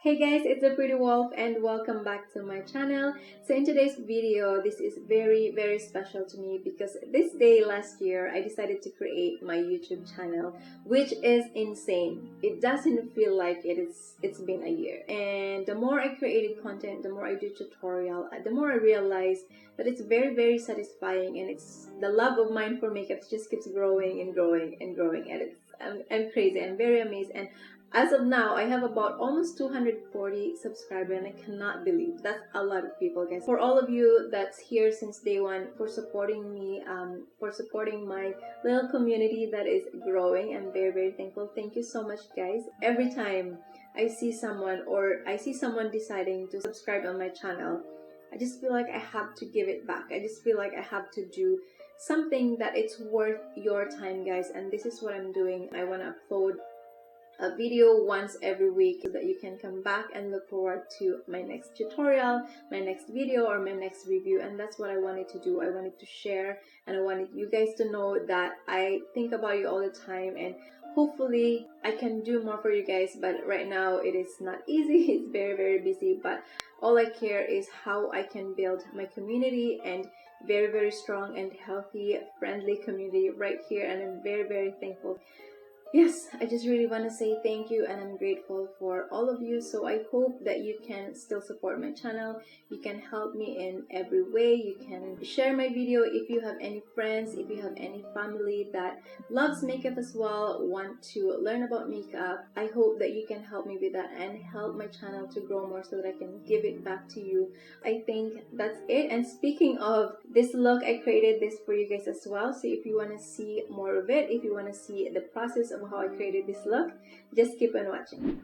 Hey guys, it's the Pretty Wolf and welcome back to my channel. So in today's video, this is very special to me because this day last year, I decided to create my YouTube channel, which is insane. It doesn't feel like it's been a year. And the more I created content, the more I do tutorial, the more I realize that it's very satisfying, and it's the love of mine for makeup just keeps growing and growing and growing, and I'm crazy. I'm very amazed, and as of now, I have about almost 240 subscribers, and I cannot believe that's a lot of people, guys. For all of you that's here since day one, for supporting me, for supporting my little community that is growing, I'm very thankful. Thank you so much, guys. Every time I see someone deciding to subscribe on my channel, I just feel like I have to give it back. I just feel like I have to do something that it's worth your time, guys. And this is what I'm doing. I want to upload a video once every week so that you can come back and look forward to my next tutorial, my next video, or my next review. And that's what I wanted to do. I wanted to share, and I wanted you guys to know that I think about you all the time, and hopefully I can do more for you guys. But right now it is not easy. It's very busy, but all I care is how I can build my community, and very strong and healthy, friendly community right here. And I'm very thankful. Yes, I just really want to say thank you, and I'm grateful for all of you. So I hope that you can still support my channel. You can help me in every way. You can share my video if you have any friends, if you have any family that loves makeup as well, want to learn about makeup. I hope that you can help me with that and help my channel to grow more so that I can give it back to you. I think that's it. And speaking of this look, I created this for you guys as well. So if you want to see more of it, if you want to see the process of how I created this look, just keep on watching.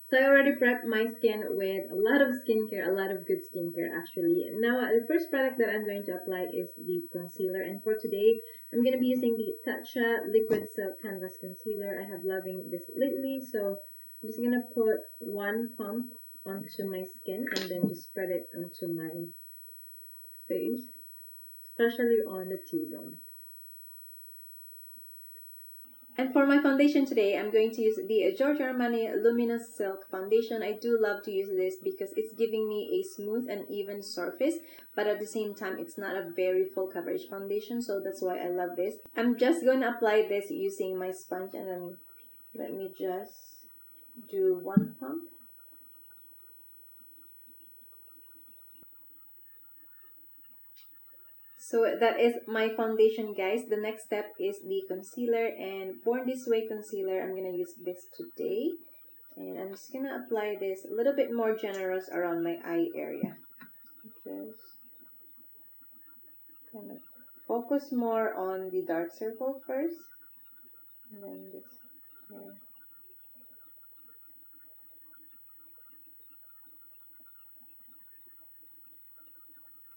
So I already prepped my skin with a lot of skincare, a lot of good skincare actually. Now the first product that I'm going to apply is the concealer, and for today I'm going to be using the Tatcha Liquid Silk Canvas Concealer. I have loving this lately, so I'm just going to put one pump onto my skin and then just spread it onto my face, especially on the T-zone. And for my foundation today, I'm going to use the Giorgio Armani Luminous Silk Foundation. I do love to use this because it's giving me a smooth and even surface, but at the same time, it's not a very full coverage foundation, so that's why I love this. I'm just going to apply this using my sponge, and then let me just do one pump. So that is my foundation, guys. The next step is the concealer, and Born This Way concealer. I'm gonna use this today, and I'm just gonna apply this a little bit more generous around my eye area. Just kind of focus more on the dark circle first, and then just yeah.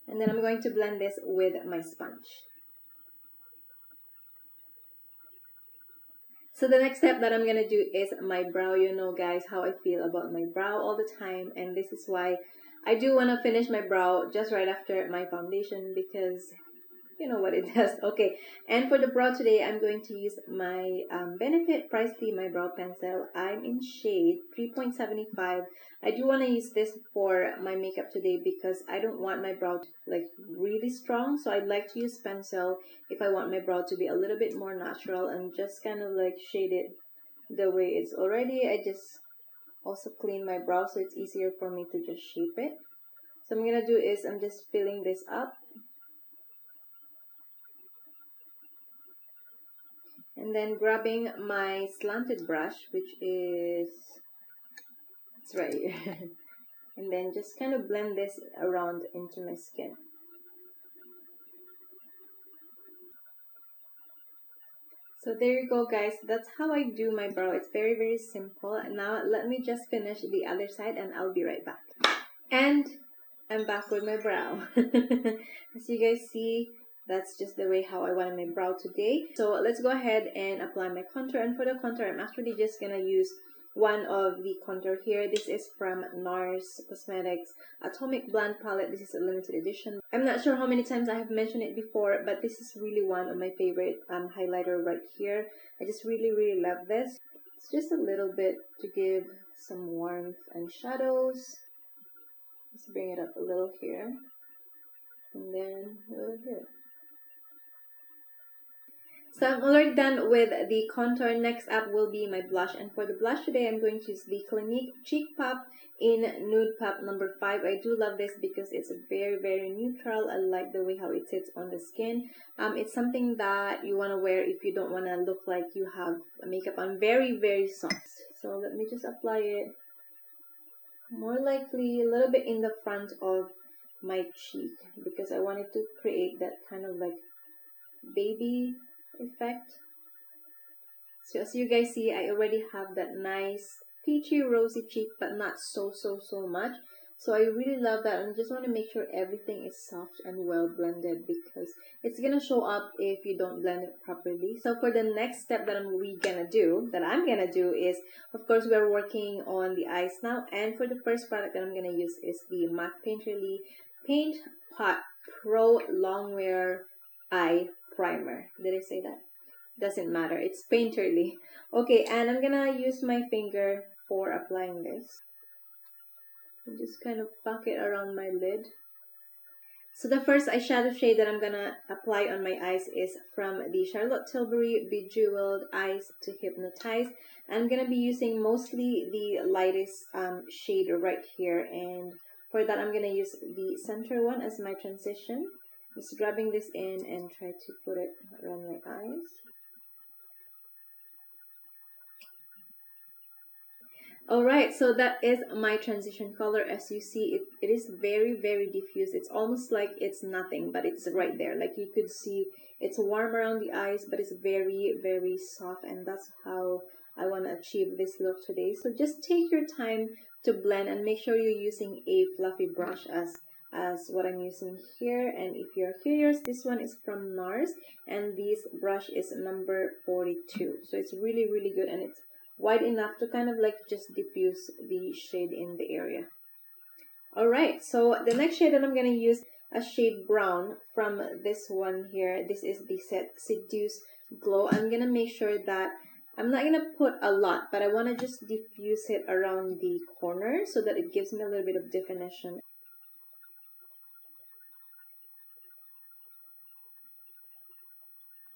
And then I'm going to blend this with my sponge. So the next step that I'm going to do is my brow. You know, guys, how I feel about my brow all the time. And this is why I do want to finish my brow just right after my foundation, because you know what it does. Okay, and for the brow today, I'm going to use my Benefit Presley My Brow Pencil. I'm in shade 3.75. I do want to use this for my makeup today because I don't want my brow to like really strong. So I'd like to use pencil if I want my brow to be a little bit more natural, and just kind of like shade it the way it's already. I just also clean my brow so it's easier for me to just shape it. So I'm gonna do is I'm just filling this up. And then grabbing my slanted brush, which is, it's right here. And then just kind of blend this around into my skin. So there you go, guys. That's how I do my brow. It's very simple. And now let me just finish the other side and I'll be right back. And I'm back with my brow. As you guys see, that's just the way how I want my brow today. So let's go ahead and apply my contour. And for the contour, I'm actually just gonna use one of the contour here. This is from NARS Cosmetics Atomic Blonde Palette. This is a limited edition. I'm not sure how many times I have mentioned it before, but this is really one of my favorite highlighter right here. I just really love this. It's just a little bit to give some warmth and shadows. Let's bring it up a little here, and then a little here. So I'm already done with the contour. Next up will be my blush, and for the blush today I'm going to use the Clinique Cheek Pop in Nude Pop number 5. I do love this because it's very neutral. I like the way how it sits on the skin. It's something that you want to wear if you don't want to look like you have makeup on. Very soft. So let me just apply it more likely a little bit in the front of my cheek because I wanted to create that kind of like baby effect. So as you guys see, I already have that nice peachy rosy cheek, but not so much. So I really love that, and I just want to make sure everything is soft and well blended because it's gonna show up if you don't blend it properly. So for the next step that I'm gonna do is, of course, we're working on the eyes now, and for the first product that I'm gonna use is the MAC Painterly Paint Pot Pro Longwear Eye Primer. Did I say that? Doesn't matter, it's Painterly. Okay, and I'm gonna use my finger for applying this and just kind of pack it around my lid. So the first eyeshadow shade that I'm gonna apply on my eyes is from the Charlotte Tilbury Bejeweled Eyes to Hypnotize. I'm gonna be using mostly the lightest shade right here, and for that I'm gonna use the center one as my transition. Just grabbing this in and try to put it around my eyes. Alright, so that is my transition color. As you see, it is very diffuse. It's almost like it's nothing, but it's right there. Like you could see, it's warm around the eyes, but it's very soft, and that's how I want to achieve this look today. So just take your time to blend and make sure you're using a fluffy brush as what I'm using here. And if you're curious, this one is from NARS, and this brush is number 42. So it's really good, and it's wide enough to kind of like just diffuse the shade in the area. Alright, so the next shade that I'm going to use a shade brown from this one here. This is the set Seduce Glow. I'm going to make sure that I'm not going to put a lot, but I want to just diffuse it around the corner so that it gives me a little bit of definition.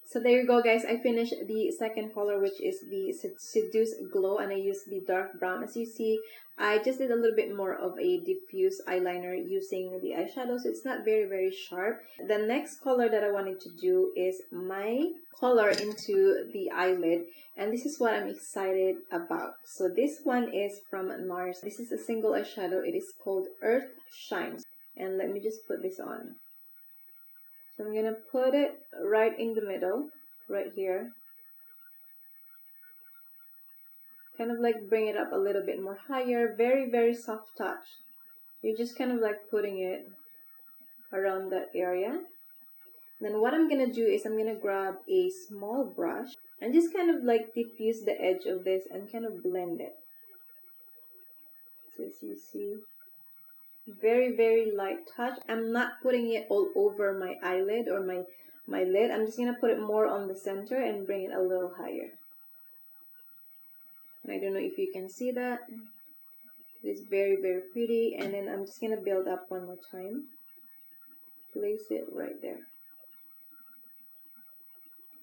So there you go, guys. I finished the second color, which is the Seduce Glow, and I used the dark brown. As you see, I just did a little bit more of a diffuse eyeliner using the eyeshadow, so it's not very sharp. The next color that I wanted to do is my color into the eyelid, and this is what I'm excited about. So this one is from NARS. This is a single eyeshadow. It is called Earth Shines, and let me just put this on. So I'm going to put it right in the middle, right here. Kind of like bring it up a little bit more higher. Very soft touch. You're just kind of like putting it around that area. Then what I'm going to do is I'm going to grab a small brush and just kind of like diffuse the edge of this and kind of blend it. So as you see, very light touch. I'm not putting it all over my eyelid or my lid. I'm just gonna put it more on the center and bring it a little higher. And I don't know if you can see that. It is very pretty. And then I'm just gonna build up one more time. Place it right there.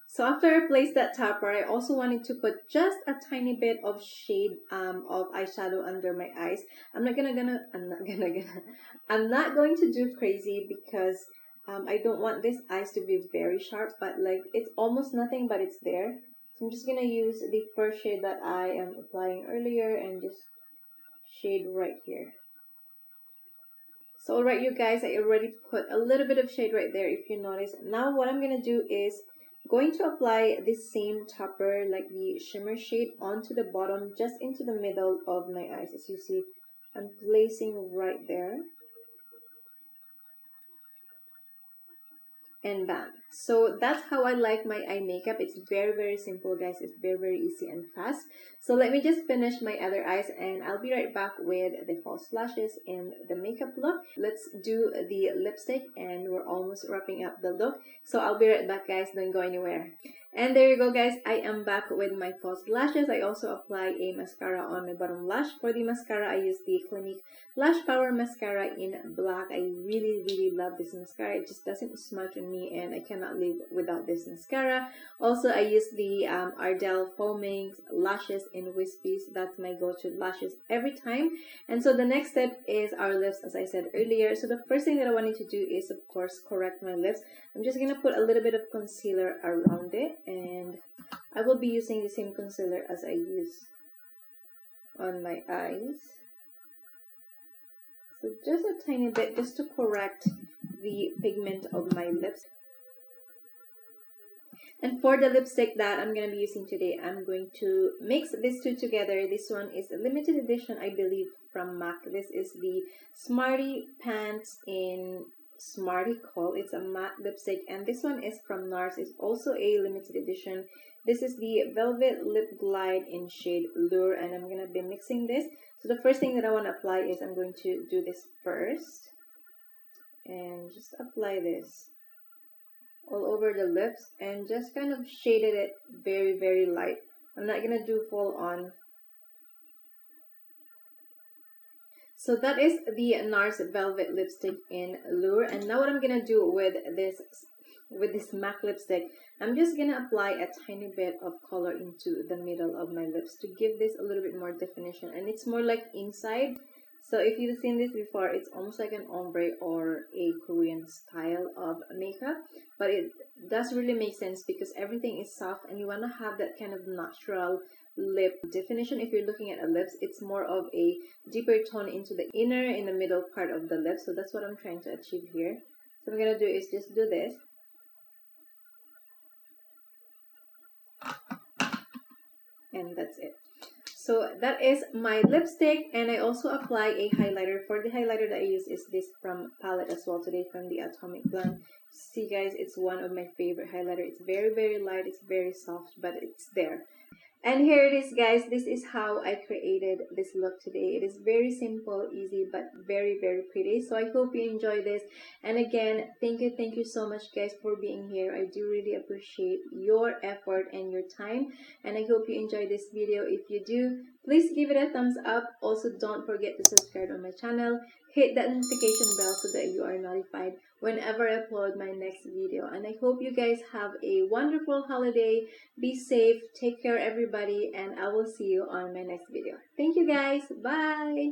So after I placed that topper, I also wanted to put just a tiny bit of shade of eyeshadow under my eyes. I'm not going to do crazy because I don't want this eyes to be very sharp, but like it's almost nothing, but it's there. So I'm just gonna use the first shade that I am applying earlier and just shade right here. So alright, you guys, I already put a little bit of shade right there if you notice. Now what I'm gonna do is going to apply this same topper, like the shimmer shade, onto the bottom, just into the middle of my eyes. As you see, I'm placing right there. and bam. So that's how I like my eye makeup. It's very simple, guys. It's very easy and fast. So let me just finish my other eyes and I'll be right back with the false lashes and the makeup look. Let's do the lipstick and we're almost wrapping up the look. So I'll be right back, guys. Don't go anywhere. And there you go, guys. I am back with my false lashes. I also apply a mascara on my bottom lash. For the mascara, I use the Clinique Lash Power Mascara in black. I really love this mascara. It just doesn't smudge on me and I cannot live without this mascara. Also, I use the Ardell Foaming Lashes in Wispies. That's my go-to lashes every time. And so the next step is our lips, as I said earlier. So the first thing that I wanted to do is, of course, correct my lips. I'm just going to put a little bit of concealer around it. And I will be using the same concealer as I use on my eyes. So just a tiny bit, just to correct the pigment of my lips. And for the lipstick that I'm going to be using today, I'm going to mix these two together. This one is a limited edition, I believe, from MAC. This is the Smarty Pants in Smarty Call. It's a matte lipstick, and this one is from NARS. It's also a limited edition. This is the Velvet Lip Glide in shade Lure, and I'm going to be mixing this. So the first thing that I want to apply is I'm going to do this first. And just apply this all over the lips and just kind of shaded it very light. I'm not going to do full on. So that is the NARS Velvet Lipstick in Lure. And now what I'm going to do with this MAC lipstick, I'm just going to apply a tiny bit of color into the middle of my lips to give this a little bit more definition. And it's more like inside. So if you've seen this before, it's almost like an ombre or a Korean style of makeup. But it does really make sense because everything is soft and you want to have that kind of natural lip definition. If you're looking at a lips, it's more of a deeper tone into the inner, in the middle part of the lips. So that's what I'm trying to achieve here. So what I'm going to do is just do this. And that's it. So that is my lipstick, and I also apply a highlighter. For the highlighter that I use is this from palette as well today, from the Atomic Blonde. See guys, it's one of my favorite highlighter. It's very light, it's very soft, but it's there. And here it is, guys. This is how I created this look today. It is very simple, easy, but very pretty. So I hope you enjoy this. And again, thank you so much, guys, for being here. I do really appreciate your effort and your time. And I hope you enjoy this video. If you do, please give it a thumbs up. Also, don't forget to subscribe on my channel. Hit that notification bell so that you are notified whenever I upload my next video. And I hope you guys have a wonderful holiday. Be safe, take care everybody, and I will see you on my next video. Thank you guys. Bye.